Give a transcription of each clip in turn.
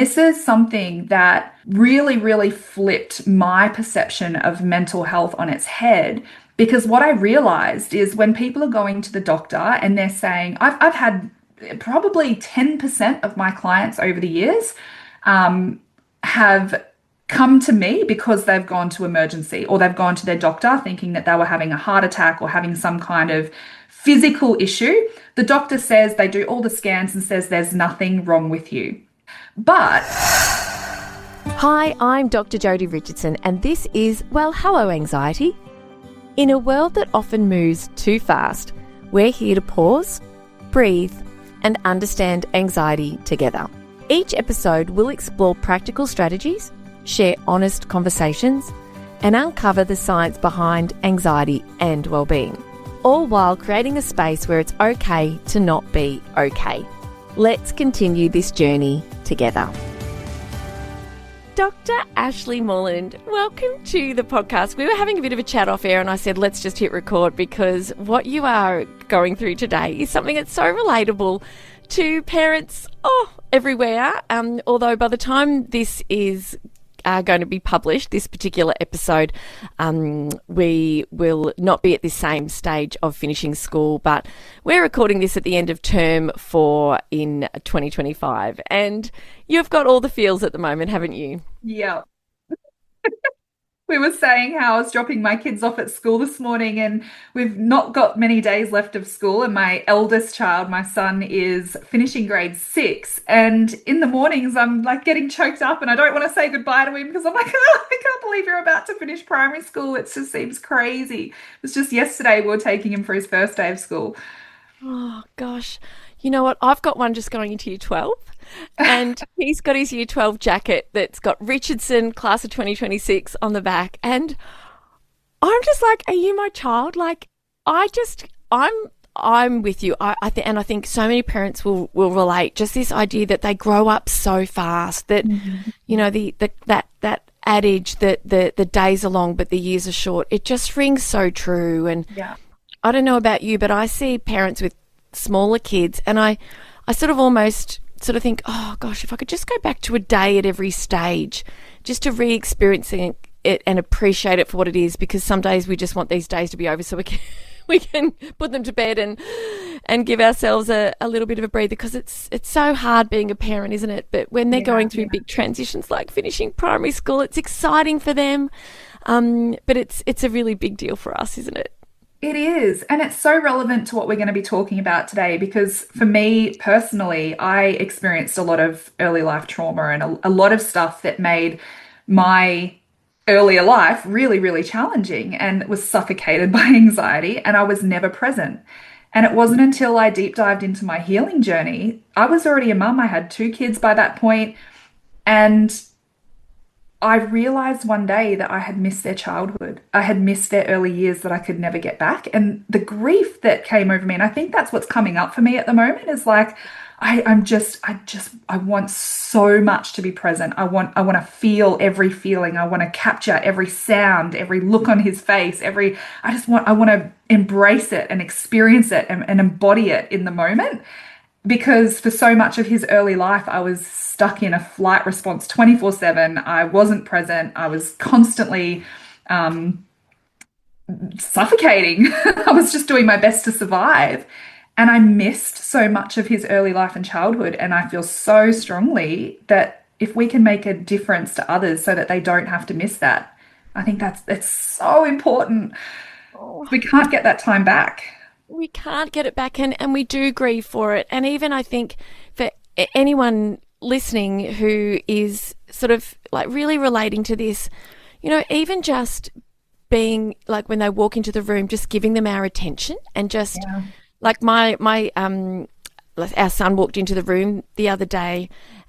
This is something that really, really flipped my perception of mental health on its head. Because what I realized is when people are going to the doctor and they're saying, I've had probably 10% of my clients over the years have come to me because they've gone to emergency or they've gone to their doctor thinking that they were having a heart attack or having some kind of physical issue. The doctor says they do all the scans and says there's nothing wrong with you. But Hi, I'm Dr. Jodi Richardson, and this is Well, Hello Anxiety. In a world that often moves too fast, we're here to pause, breathe, and understand anxiety together. Each episode will explore practical strategies, share honest conversations, and uncover the science behind anxiety and well-being, all while creating a space where it's okay to not be okay. Let's continue this journey together. Dr. Ashleigh Moreland, welcome to the podcast. We were having a bit of a chat off air and I said, let's just hit record because what you are going through today is something that's so relatable to parents everywhere. Although by the time this is going to be published, this particular episode, we will not be at this same stage of finishing school, but we're recording this at the end of term 4 in 2025. And you've got all the feels at the moment, haven't you? yeah, we were saying how I was dropping my kids off at school this morning, and we've not got many days left of school. And my eldest child, my son, is finishing grade 6. And in the mornings, I'm like getting choked up, and I don't want to say goodbye to him because I'm like, oh, I can't believe you're about to finish primary school. It just seems crazy. It was just yesterday we were taking him for his first day of school. Oh, gosh. You know what? I've got one just going into year 12 and he's got his year 12 jacket that's got Richardson, class of 2026 on the back. And I'm just like, are you my child? Like, I'm with you. I think so many parents will relate. Just this idea that they grow up so fast that, you know, that adage that the days are long, but the years are short. It just rings so true. And Yeah. I don't know about you, but I see parents with smaller kids and I sort of almost sort of think, oh gosh, if I could just go back to a day at every stage, just to re-experiencing it and appreciate it for what it is, because some days we just want these days to be over so we can put them to bed and give ourselves a little bit of a breather, because it's so hard being a parent, isn't it? But when they're going through big transitions like finishing primary school, it's exciting for them, but it's a really big deal for us, isn't it? It is. And it's so relevant to what we're going to be talking about today because for me personally, I experienced a lot of early life trauma and a lot of stuff that made my earlier life really, really challenging and was suffocated by anxiety. And I was never present. And it wasn't until I deep dived into my healing journey. I was already a mum. I had 2 kids by that point, and I realized one day that I had missed their childhood. I had missed their early years that I could never get back. And the grief that came over me, and I think that's what's coming up for me at the moment, is like I want so much to be present. I want to feel every feeling. I want to capture every sound, every look on his face, I want to embrace it and experience it and embody it in the moment. Because for so much of his early life, I was stuck in a flight response 24/7. I wasn't present. I was constantly suffocating. I was just doing my best to survive. And I missed so much of his early life and childhood. And I feel so strongly that if we can make a difference to others so that they don't have to miss that, I think that's so important. We can't get that time back. We can't get it back, and we do grieve for it. And even I think for anyone listening who is sort of like really relating to this, you know, even just being like when they walk into the room, just giving them our attention and just like our son walked into the room the other day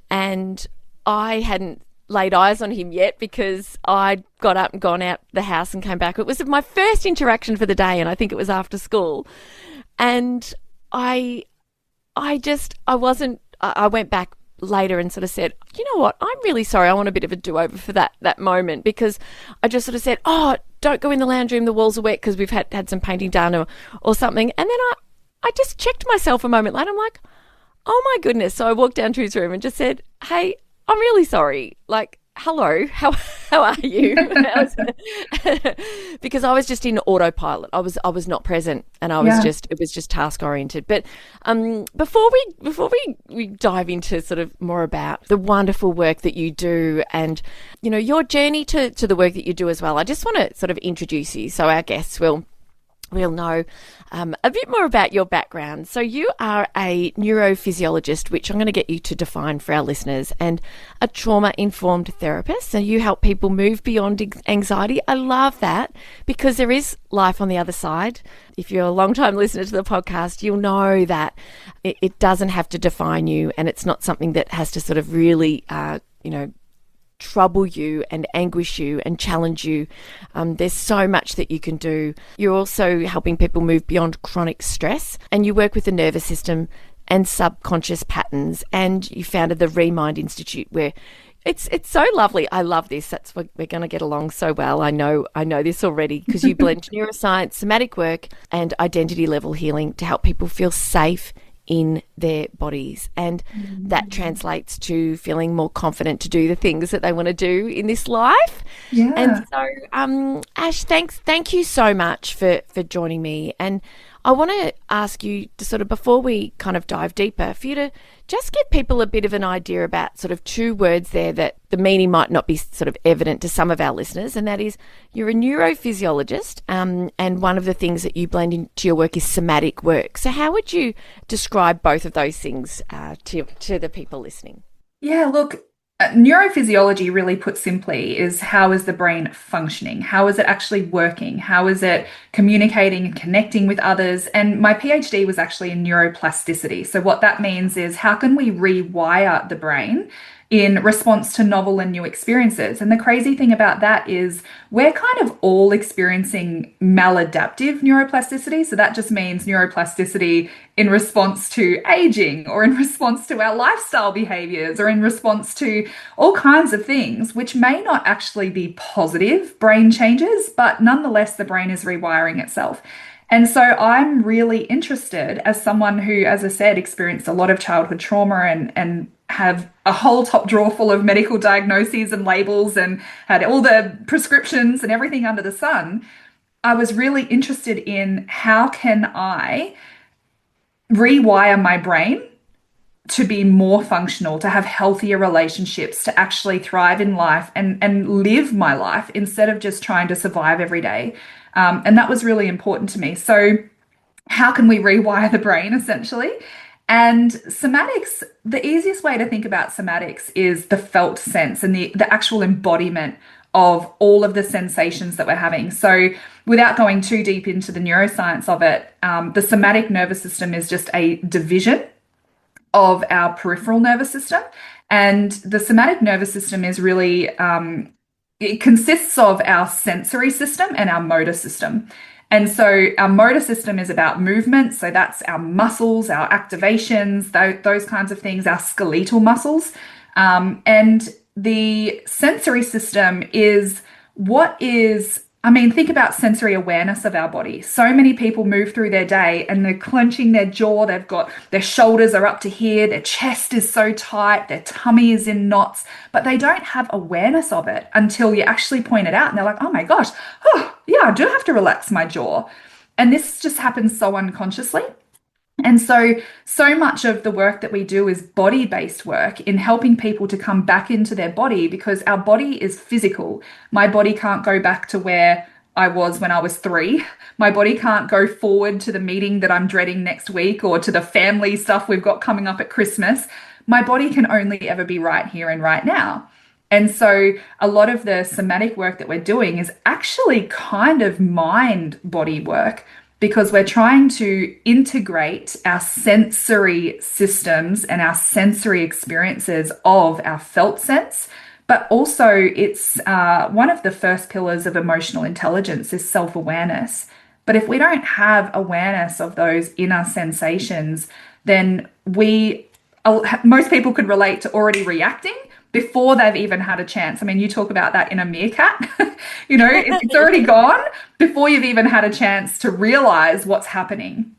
and I hadn't laid eyes on him yet because I'd got up and gone out the house and came back. It was my first interaction for the day, and I think it was after school. And I went back later and sort of said, you know what, I'm really sorry. I want a bit of a do-over for that moment, because I just sort of said, oh, don't go in the lounge room. The walls are wet because we've had some painting done or something. And then I just checked myself a moment later. I'm like, oh my goodness. So I walked down to his room and just said, hey, I'm really sorry. Like, hello, how are you? Because I was just in autopilot. I was not present, and Yeah. it was just task oriented. But before we dive into sort of more about the wonderful work that you do, and your journey to the work that you do as well, I just want to sort of introduce you so our guests will we'll know a bit more about your background. So you are a neurophysiologist, which I'm going to get you to define for our listeners, and a trauma-informed therapist. So you help people move beyond anxiety. I love that because there is life on the other side. If you're a long-time listener to the podcast, you'll know that it doesn't have to define you, and it's not something that has to sort of really, trouble you and anguish you and challenge you. There's so much that you can do. You're also helping people move beyond chronic stress, and you work with the nervous system and subconscious patterns, and you founded the Remind Institute, where it's so lovely. I love this. That's what we're going to get along so well. I know this already, because you blend neuroscience, somatic work, and identity level healing to help people feel safe in their bodies, and that translates to feeling more confident to do the things that they want to do in this life. Yeah. And so Ash, thank you so much for joining me. And I want to ask you to sort of, before we kind of dive deeper, for you to just give people a bit of an idea about sort of two words there that the meaning might not be sort of evident to some of our listeners, and that is you're a neurophysiologist, and one of the things that you blend into your work is somatic work. So how would you describe both of those things to the people listening? Yeah, look, neurophysiology, really put simply, is how is the brain functioning? How is it actually working? How is it communicating and connecting with others? And my PhD was actually in neuroplasticity. So what that means is, how can we rewire the brain in response to novel and new experiences? And the crazy thing about that is we're kind of all experiencing maladaptive neuroplasticity. So that just means neuroplasticity in response to aging, or in response to our lifestyle behaviors, or in response to all kinds of things, which may not actually be positive brain changes, but nonetheless, the brain is rewiring itself. And so I'm really interested, as someone who, as I said, experienced a lot of childhood trauma and have a whole top drawer full of medical diagnoses and labels, and had all the prescriptions and everything under the sun. I was really interested in, how can I rewire my brain to be more functional, to have healthier relationships, to actually thrive in life and live my life instead of just trying to survive every day. And that was really important to me. So how can we rewire the brain, essentially? And somatics, the easiest way to think about somatics is the felt sense and the actual embodiment of all of the sensations that we're having. So without going too deep into the neuroscience of it, the somatic nervous system is just a division of our peripheral nervous system. And the somatic nervous system is really, it consists of our sensory system and our motor system. And so our motor system is about movement. So that's our muscles, our activations, those kinds of things, our skeletal muscles. And the sensory system is think about sensory awareness of our body. So many people move through their day and they're clenching their jaw. They've got their shoulders are up to here. Their chest is so tight. Their tummy is in knots, but they don't have awareness of it until you actually point it out. And they're like, oh my gosh, oh yeah, I do have to relax my jaw. And this just happens so unconsciously. And so much of the work that we do is body-based work in helping people to come back into their body, because our body is physical. My body can't go back to where I was when I was 3. My body can't go forward to the meeting that I'm dreading next week, or to the family stuff we've got coming up at Christmas. My body can only ever be right here and right now. And so a lot of the somatic work that we're doing is actually kind of mind-body work, because we're trying to integrate our sensory systems and our sensory experiences of our felt sense. But also, it's one of the first pillars of emotional intelligence is self-awareness. But if we don't have awareness of those inner sensations, then most people could relate to already reacting before they've even had a chance. I mean, you talk about that in a meerkat, it's already gone before you've even had a chance to realize what's happening.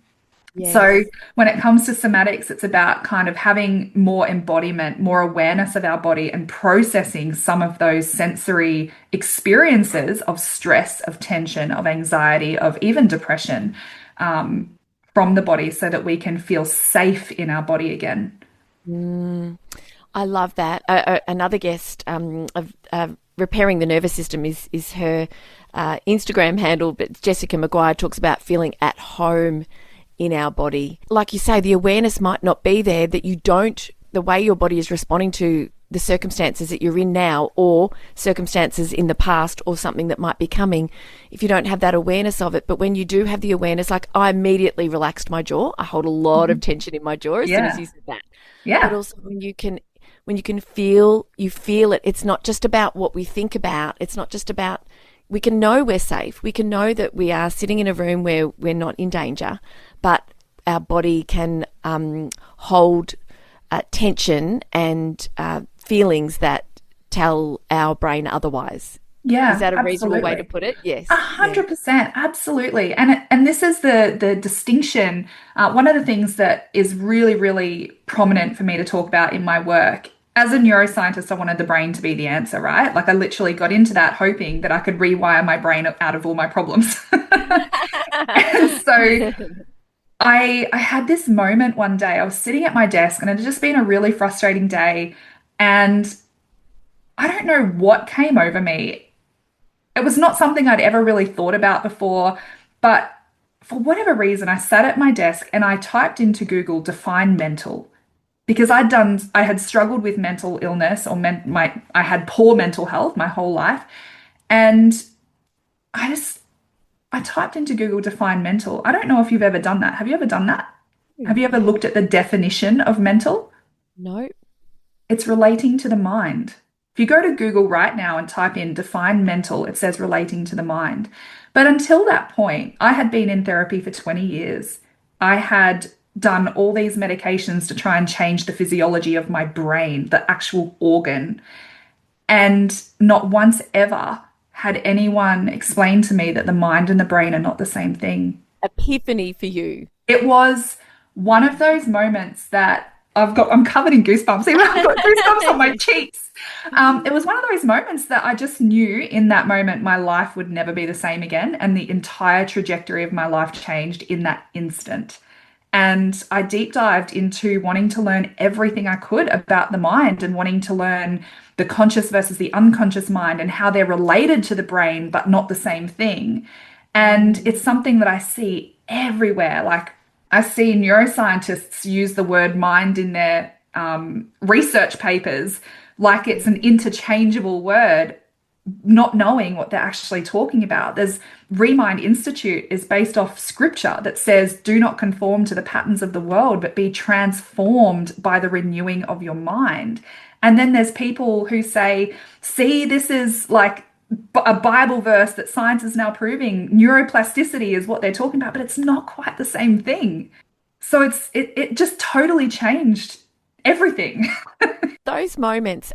So Yes. when it comes to somatics, it's about kind of having more embodiment, more awareness of our body and processing some of those sensory experiences of stress, of tension, of anxiety, of even depression um, from the body so that we can feel safe in our body again. Mm, I love that. Another guest of repairing the nervous system is her Instagram handle, but Jessica Maguire talks about feeling at home in our body. Like you say, the awareness might not be there that you don't, the way your body is responding to the circumstances that you're in now or circumstances in the past or something that might be coming, if you don't have that awareness of it. But when you do have the awareness, like I immediately relaxed my jaw. I hold a lot of Mhm. tension in my jaw as soon as Yeah. you said that. But Yeah. also when you can feel, you feel it. It's not just about what we think about. It's not just about, we can know we're safe. We can know that we are sitting in a room where we're not in danger, but our body can hold tension and feelings that tell our brain otherwise. Is Yeah, that a reasonable way to absolutely. put it? A Yes. Yeah. hundred percent, absolutely. And this is the distinction. One of the things that is really, really prominent for me to talk about in my work. As a neuroscientist, I wanted the brain to be the answer, right? Like I literally got into that hoping that I could rewire my brain out of all my problems. And so I had this moment one day. I was sitting at my desk and it had just been a really frustrating day. And I don't know what came over me. It was not something I'd ever really thought about before, but for whatever reason, I sat at my desk and I typed into Google define mental because I had struggled with mental illness or I had poor mental health my whole life. And I just, I typed into Google define mental. I don't know if you've ever done that. Have you ever done that? Have you ever looked at the definition of mental? No. It's relating to the mind. If you go to Google right now and type in define mental, it says relating to the mind. But until that point, I had been in therapy for 20 years. I had done all these medications to try and change the physiology of my brain, the actual organ. And not once ever had anyone explained to me that the mind and the brain are not the same thing. Epiphany for you. It was one of those moments that I'm covered in goosebumps, even I've got goosebumps on my cheeks. It was one of those moments that I just knew in that moment my life would never be the same again. And the entire trajectory of my life changed in that instant. And I deep dived into wanting to learn everything I could about the mind and wanting to learn the conscious versus the unconscious mind and how they're related to the brain, but not the same thing. And Mm. it's something that I see everywhere. Like I see neuroscientists use the word mind in their research papers like it's an interchangeable word, not knowing what they're actually talking about. There's Remind Institute is based off scripture that says, do not conform to the patterns of the world, but be transformed by the renewing of your mind. And then there's people who say, see, this is like a Bible verse that science is now proving neuroplasticity is what they're talking about, but it's not quite the same thing. So it just totally changed everything. Those moments,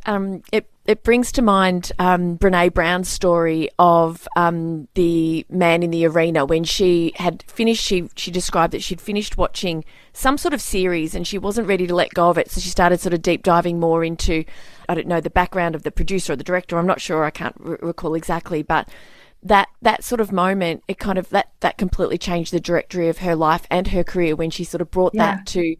it brings to mind Brene Brown's story of the man in the arena when she had finished. She described that she'd finished watching some sort of series and she wasn't ready to let go of it, so she started sort of deep diving more into, I don't know, the background of the producer or the director. I'm not sure. I can't recall exactly, but that sort of moment, it kind of that completely changed the trajectory of her life and her career when she sort of brought Yeah. that to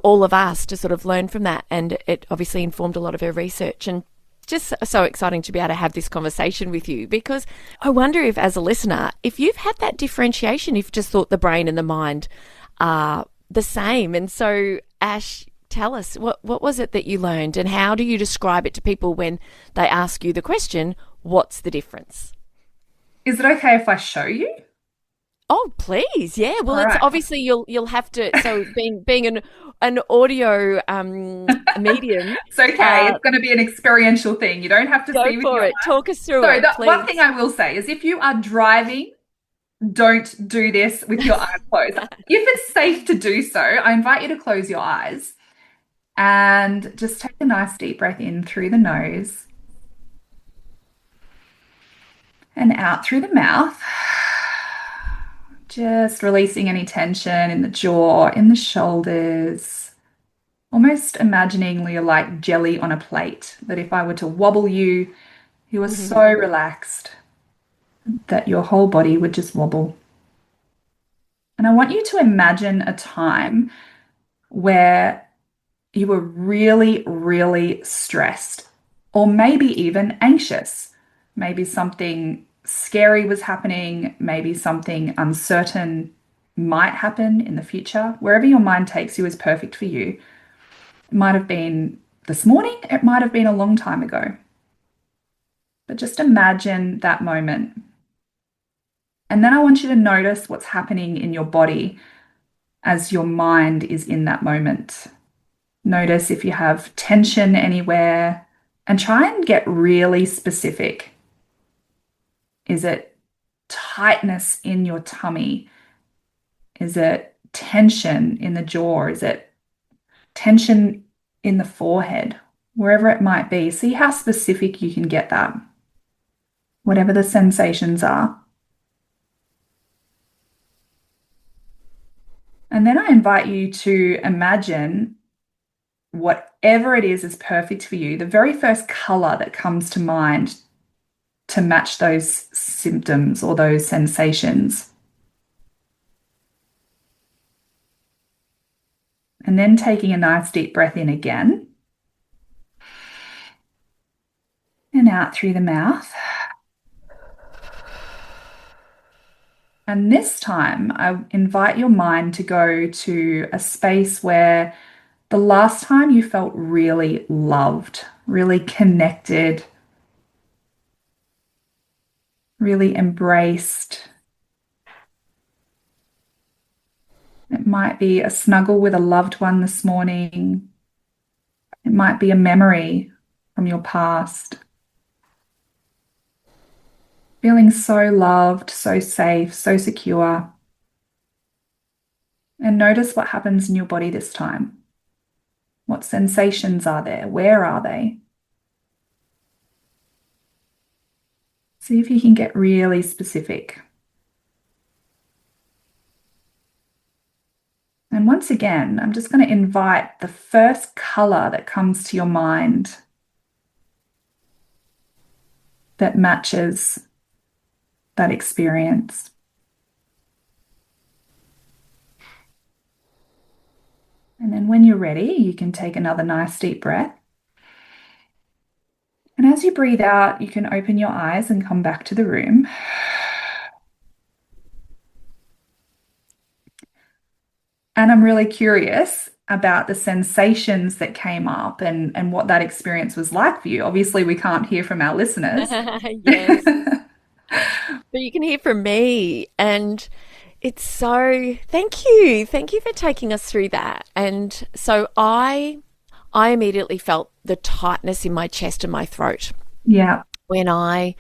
all of us to sort of learn from that, and it obviously informed a lot of her research. And just so exciting to be able to have this conversation with you, because I wonder if, as a listener, if you've had that differentiation, if you just thought the brain and the mind are the same. And so, Ash, tell us, what was it that you learned, and how do you describe it to people when they ask you the question, what's the difference? Is it okay if I show you? Oh, please. Yeah. Well, All it's right. obviously you'll have to, so being an audio medium, It's okay. uh It's going to be an experiential thing. You don't have to go see with for your it. eyes. Talk us through So it, the one thing please. I will say is if you are driving, don't do this with your eyes closed. If it's safe to do so, I invite you to close your eyes and just take a nice deep breath in through the nose and out through the mouth. Just releasing any tension in the jaw, in the shoulders. Almost imagining you're like jelly on a plate, that if I were to wobble you, you are so relaxed that your whole body would just wobble. And I want you to imagine a time where you were really, really stressed, or maybe even anxious. Maybe something scary was happening, maybe something uncertain might happen in the future. Wherever your mind takes you is perfect for you. It might have been this morning, it might have been a long time ago. But just imagine that moment. And then I want you to notice what's happening in your body as your mind is in that moment. Notice if you have tension anywhere and try and get really specific. Is it tightness in your tummy? Is it tension in the jaw? Is it tension in the forehead? Wherever it might be. See how specific you can get that. Whatever the sensations are. And then I invite you to imagine whatever it is perfect for you, the very first color that comes to mind to match those symptoms or those sensations. And then taking a nice deep breath in again and out through the mouth. And this time, I invite your mind to go to a space where the last time you felt really loved, really connected, really embraced. It might be a snuggle with a loved one this morning. It might be a memory from your past. Feeling so loved, so safe, so secure. And notice what happens in your body this time. What sensations are there? Where are they? See if you can get really specific. And once again, I'm just going to invite the first color that comes to your mind that matches that experience. And then when you're ready, you can take another nice deep breath. And as you breathe out, you can open your eyes and come back to the room. And I'm really curious about the sensations that came up and what that experience was like for you. Obviously, we can't hear from our listeners. Yes. But you can hear from me. And it's so, thank you. Thank you for taking us through that. And so I immediately felt the tightness in my chest and my throat Yeah. when I,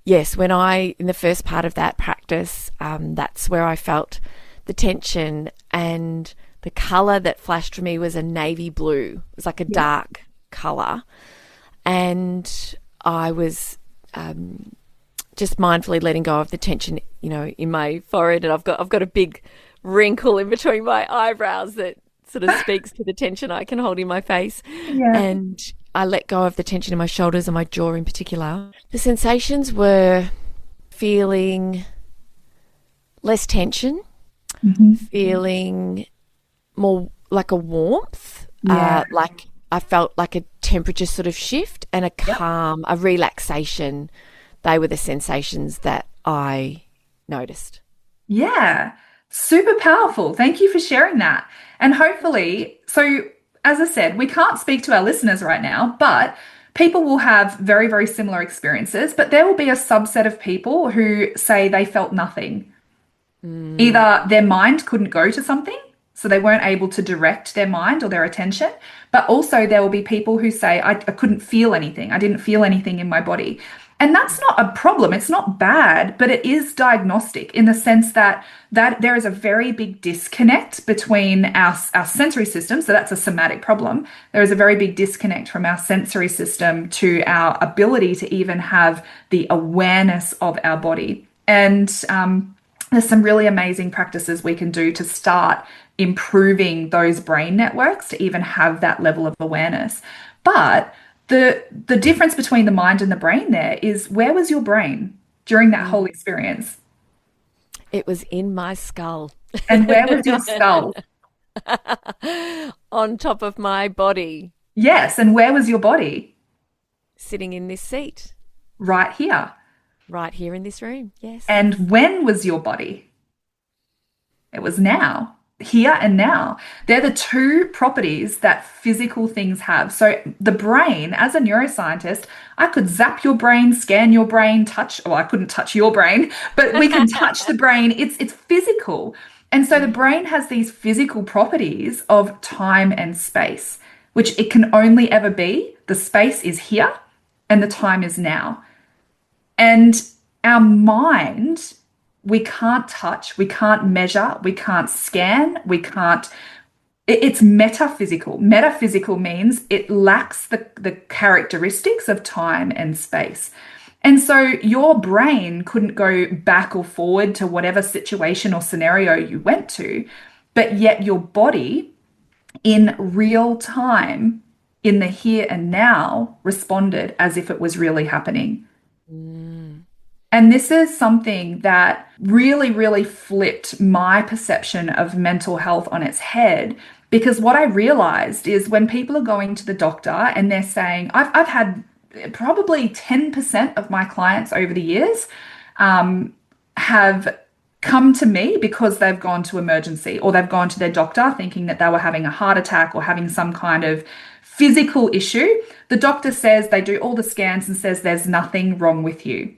yes, when I, in the first part of that practice, that's where I felt the tension, and the color that flashed for me was a navy blue. It was like a dark color. And I was just mindfully letting go of the tension, in my forehead. And I've got a big wrinkle in between my eyebrows that sort of speaks to the tension I can hold in my face. Yeah. And I let go of the tension in my shoulders and my jaw in particular. The sensations were feeling less tension, feeling more like a warmth, like I felt like a temperature sort of shift and a calm, a relaxation. They were the sensations that I noticed. Yeah. Super powerful. Thank you for sharing that. And hopefully, so as I said, we can't speak to our listeners right now, but people will have very, very similar experiences. But there will be a subset of people who say they felt nothing. Either their mind couldn't go to something, so they weren't able to direct their mind or their attention, but also there will be people who say, I couldn't feel anything. I didn't feel anything in my body. And that's not a problem. It's not bad, but it is diagnostic in the sense that there is a very big disconnect between our sensory system. So that's a somatic problem. There is a very big disconnect from our sensory system to our ability to even have the awareness of our body. And there's some really amazing practices we can do to start improving those brain networks to even have that level of awareness. But the difference between the mind and the brain there is, where was your brain during that whole Mm. experience? It was in my skull. And where was your skull? On top of my body, Yes, and where was your body? sitting in this seat, Right here. right here in this room. Yes. And when was your body? It was now, here and now. They're the two properties that physical things have. So the brain, as a neuroscientist, I could zap your brain, scan your brain, touch, well, I couldn't touch your brain, but we can touch the brain. It's physical. And so the brain has these physical properties of time and space, which it can only ever be. The space is here and the time is now. And our mind, we can't touch, we can't measure, we can't scan, we can't. It's metaphysical. Metaphysical means it lacks the characteristics of time and space. And so your brain couldn't go back or forward to whatever situation or scenario you went to, but yet your body in real time, in the here and now, responded as if it was really happening. Mm. And this is something that really, really flipped my perception of mental health on its head. Because what I realized is, when people are going to the doctor and they're saying, I've had probably 10% of my clients over the years have come to me because they've gone to emergency, or they've gone to their doctor thinking that they were having a heart attack or having some kind of physical issue. The doctor says, they do all the scans and says there's nothing wrong with you.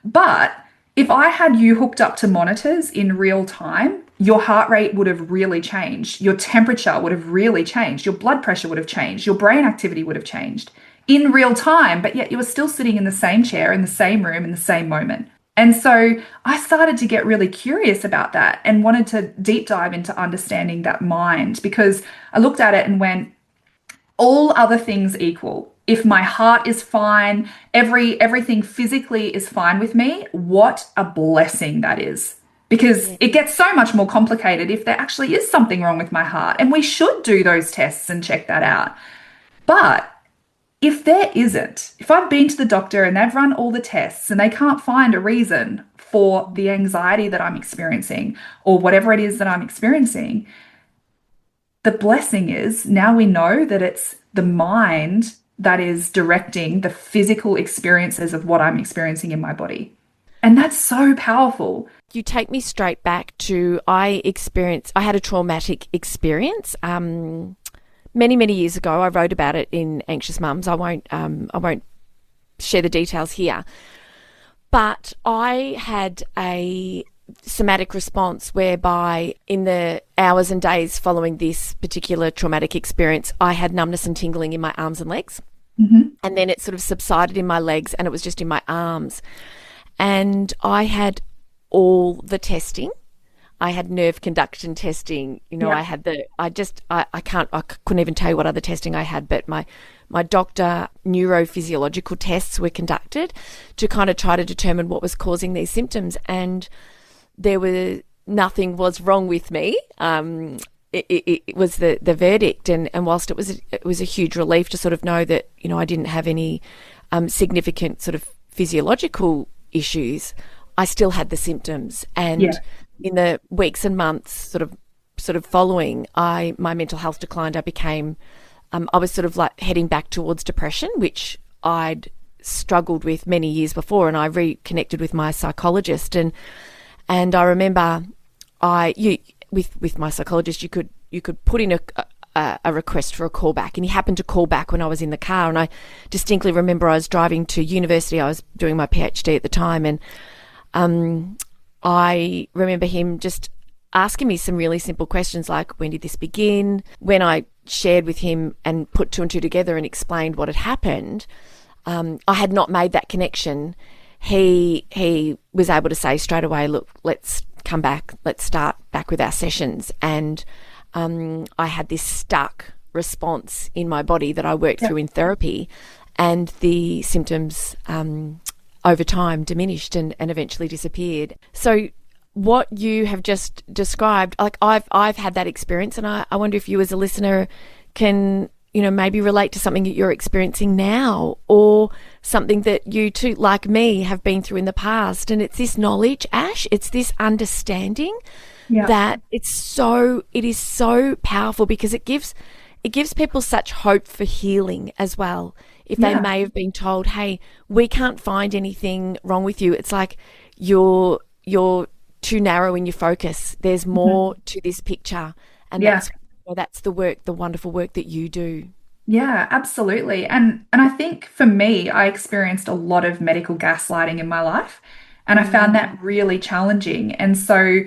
But if I had you hooked up to monitors in real time, your heart rate would have really changed. Your temperature would have really changed. Your blood pressure would have changed. Your brain activity would have changed in real time, but yet you were still sitting in the same chair, in the same room, in the same moment. And so I started to get really curious about that and wanted to deep dive into understanding that mind, because I looked at it and went, all other things equal, if my heart is fine, everything physically is fine with me, what a blessing that is. Because Yeah. it gets so much more complicated if there actually is something wrong with my heart. And we should do those tests and check that out. But if there isn't, if I've been to the doctor and they've run all the tests and they can't find a reason for the anxiety that I'm experiencing or whatever it is that I'm experiencing, the blessing is, now we know that it's the mind that is directing the physical experiences of what I'm experiencing in my body. And that's so powerful. You take me straight back to, I had a traumatic experience. Many years ago. I wrote about it in Anxious Mums. I won't share the details here. But I had a somatic response whereby, in the hours and days following this particular traumatic experience, I had numbness and tingling in my arms and legs. Mm-hmm. And then it sort of subsided in my legs and it was just in my arms. And I had all the testing. I had nerve conduction testing, Yeah. I couldn't even tell you what other testing I had, but my doctor, neurophysiological tests were conducted to kind of try to determine what was causing these symptoms. And nothing was wrong with me. It was the verdict. And whilst it was a huge relief to sort of know that, I didn't have any significant sort of physiological issues, I still had the symptoms. And Yeah. in the weeks and months sort of following, my mental health declined. I was sort of like heading back towards depression, which I'd struggled with many years before, and I reconnected with my psychologist. And I remember with my psychologist, you could put in a request for a callback, and he happened to call back when I was in the car. And I distinctly remember I was driving to university. I was doing my PhD at the time, and I remember him just asking me some really simple questions like, when did this begin? When I shared with him and put two and two together and explained what had happened, I had not made that connection. He was able to say straight away, look, let's come back, let's start back with our sessions. And I had this stuck response in my body that I worked through in therapy, and the symptoms over time diminished and eventually disappeared. So what you have just described, like I've had that experience, and I wonder if you as a listener can, maybe relate to something that you're experiencing now, or something that you too, like me, have been through in the past. And it's this knowledge, Ash, it's this understanding Yeah. that it is so powerful, because it gives people such hope for healing as well. If they Yeah. may have been told, hey, we can't find anything wrong with you, it's like you're too narrow in your focus. There's Mhm. more to this picture, and Yeah. that's the work, the wonderful work that you do. Yeah, absolutely. And I think for me, I experienced a lot of medical gaslighting in my life, and I found Mm, that really challenging. And so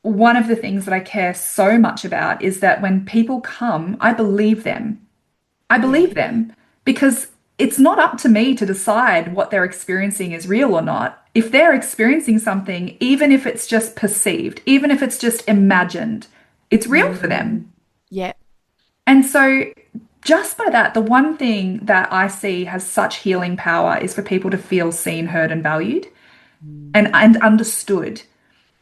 one of the things that I care so much about is that when people come, I believe them. I yeah. believe them because it's not up to me to decide what they're experiencing is real or not. If they're experiencing something, even if it's just perceived, even if it's just imagined, it's real for Mm, them. yeah. And so, just by that, the one thing that I see has such healing power is for people to feel seen, heard, and valued Mm, and understood.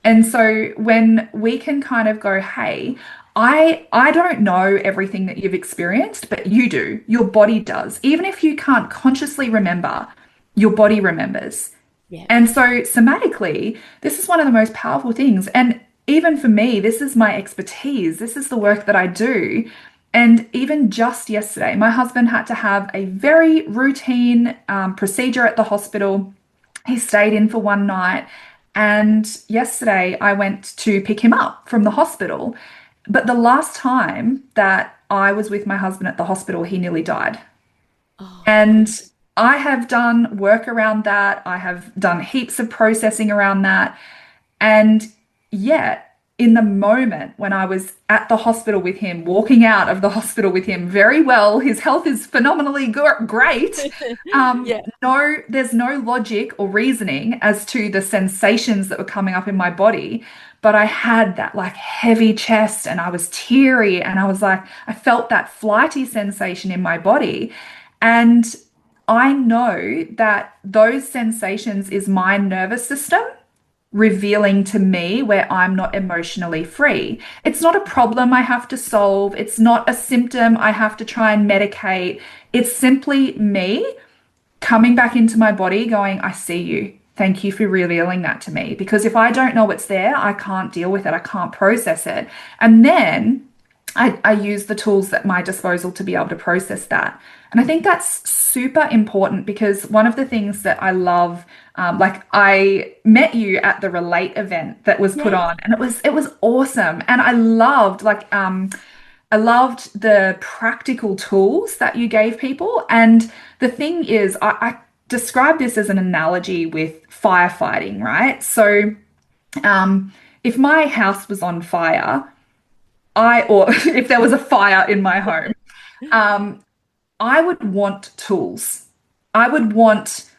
And so when we can kind of go, hey, I don't know everything that you've experienced, but you do. Your body does. Even if you can't consciously remember, your body remembers. yeah. And so somatically, this is one of the most powerful things. And even for me, this is my expertise. This is the work that I do. And even just yesterday, my husband had to have a very routine procedure at the hospital. He stayed in for one night. And yesterday, I went to pick him up from the hospital. But the last time that I was with my husband at the hospital, he nearly died. Oh, And goodness. I have done work around that. I have done heaps of processing around that. And yet, in the moment when I was at the hospital with him, walking out of the hospital with him very well, his health is phenomenally great. Yeah. No, there's no logic or reasoning as to the sensations that were coming up in my body. But I had that like heavy chest and I was teary and I was like, I felt that flighty sensation in my body. And I know that those sensations is my nervous system revealing to me where I'm not emotionally free. It's not a problem I have to solve. It's not a symptom I have to try and medicate. It's simply me coming back into my body going, I see you. Thank you for revealing that to me. Because if I don't know what's there, I can't deal with it. I can't process it. And then I use the tools at my disposal to be able to process that. And I think that's super important because one of the things that I love, like I met you at the Relate event that was put Yeah. on, and it was awesome. And I loved the practical tools that you gave people. And the thing is, I describe this as an analogy with firefighting, right? So if my house was on fire, or if there was a fire in my home, um, I would want tools. I would want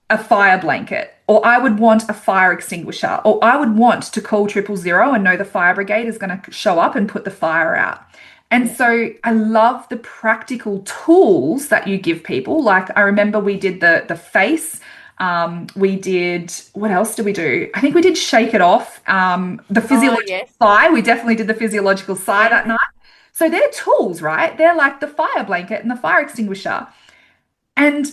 a fire blanket, or I would want a fire extinguisher, or I would want to call 000 and know the fire brigade is going to show up and put the fire out. And Yeah. so I love the practical tools that you give people. Like I remember we did the face. We did, what else did we do? I think we did shake it off. The Oh, physiological yes. sigh. We definitely did the physiological sigh Yeah. that night. So they're tools, right? They're like the fire blanket and the fire extinguisher. And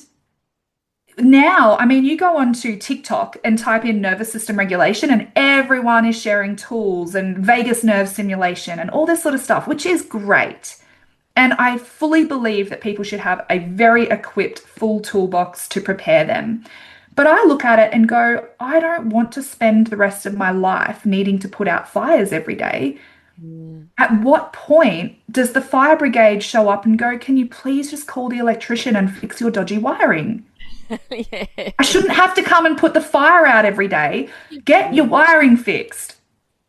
now, I mean, you go onto TikTok and type in nervous system regulation, and everyone is sharing tools and vagus nerve stimulation and all this sort of stuff, which is great. And I fully believe that people should have a very equipped full toolbox to prepare them. But I look at it and go, I don't want to spend the rest of my life needing to put out fires every day. Mm. At what point does the fire brigade show up and go, can you please just call the electrician and fix your dodgy wiring? Yeah. I shouldn't have to come and put the fire out every day. Get your Yeah. wiring fixed.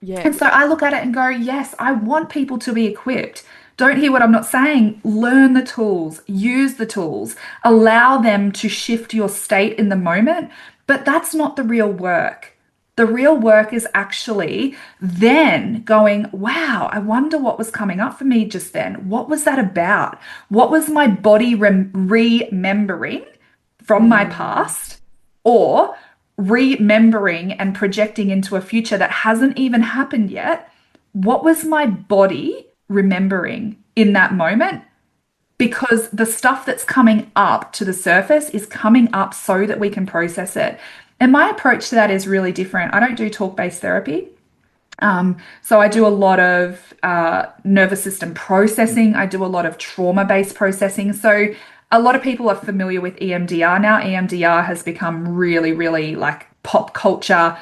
Yeah. And so I look at it and go, yes, I want people to be equipped. Don't hear what I'm not saying. Learn the tools, use the tools, allow them to shift your state in the moment. But that's not the real work. The real work is actually then going, wow, I wonder what was coming up for me just then. What was that about? What was my body remembering from my Mm. past? Or remembering and projecting into a future that hasn't even happened yet. What was my body remembering in that moment? Because the stuff that's coming up to the surface is coming up so that we can process it. And my approach to that is really different. I don't do talk-based therapy. So I do a lot of nervous system processing. I do a lot of trauma-based processing. So a lot of people are familiar with EMDR now. EMDR has become really, really like pop culture.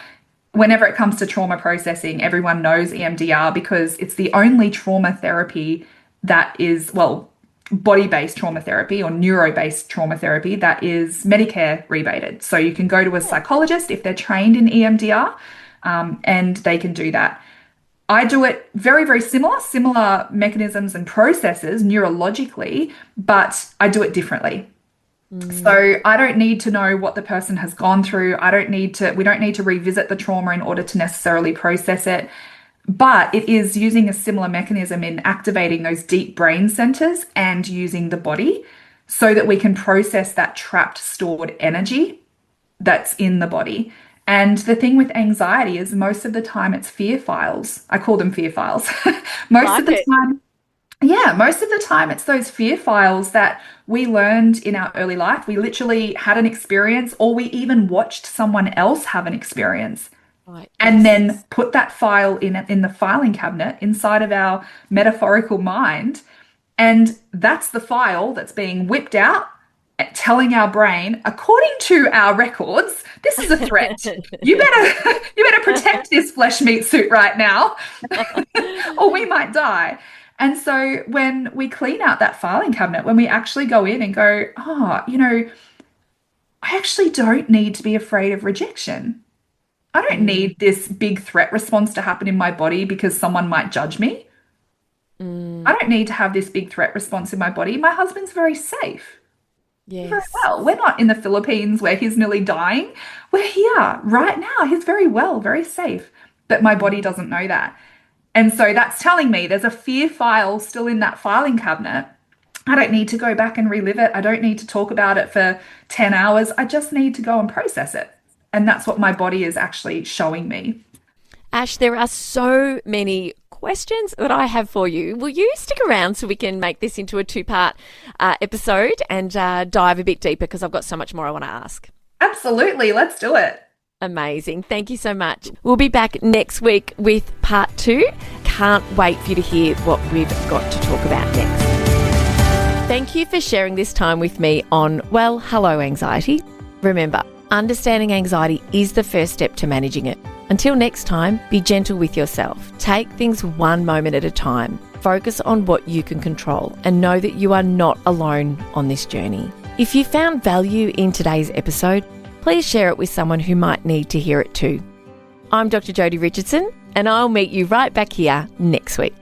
Whenever it comes to trauma processing, everyone knows EMDR because it's the only trauma therapy that is, well, body-based trauma therapy or neuro-based trauma therapy that is Medicare rebated. So you can go to a psychologist if they're trained in EMDR, and they can do that. I do it very, very similar mechanisms and processes neurologically, but I do it differently. So I don't need to know what the person has gone through. We don't need to revisit the trauma in order to necessarily process it. But it is using a similar mechanism in activating those deep brain centers and using the body so that we can process that trapped, stored energy that's in the body. And the thing with anxiety is most of the time it's fear files. I call them fear files. Most of the time, yeah, most of the time it's those fear files that we learned in our early life. We literally had an experience, or we even watched someone else have an experience. Right. And Yes. then put that file in the filing cabinet inside of our metaphorical mind. And that's the file that's being whipped out, telling our brain, according to our records, this is a threat. You better protect this flesh meat suit right now, or we might die. And so when we clean out that filing cabinet, when we actually go in and go, oh, I actually don't need to be afraid of rejection. I don't need this big threat response to happen in my body because someone might judge me. I don't need to have this big threat response in my body. My husband's very safe. Very Yes. well. We're not in the Philippines where he's nearly dying. We're here right now. He's very well, very safe. But my body doesn't know that. And so that's telling me there's a fear file still in that filing cabinet. I don't need to go back and relive it. I don't need to talk about it for 10 hours. I just need to go and process it. And that's what my body is actually showing me. Ash, there are so many questions that I have for you. Will you stick around so we can make this into a two-part episode and dive a bit deeper, because I've got so much more I want to ask. Absolutely. Let's do it. Amazing. Thank you so much. We'll be back next week with part 2. Can't wait for you to hear what we've got to talk about next. Thank you for sharing this time with me on Well, Hello Anxiety. Remember, understanding anxiety is the first step to managing it. Until next time, be gentle with yourself. Take things one moment at a time. Focus on what you can control and know that you are not alone on this journey. If you found value in today's episode, please share it with someone who might need to hear it too. I'm Dr. Jodi Richardson, and I'll meet you right back here next week.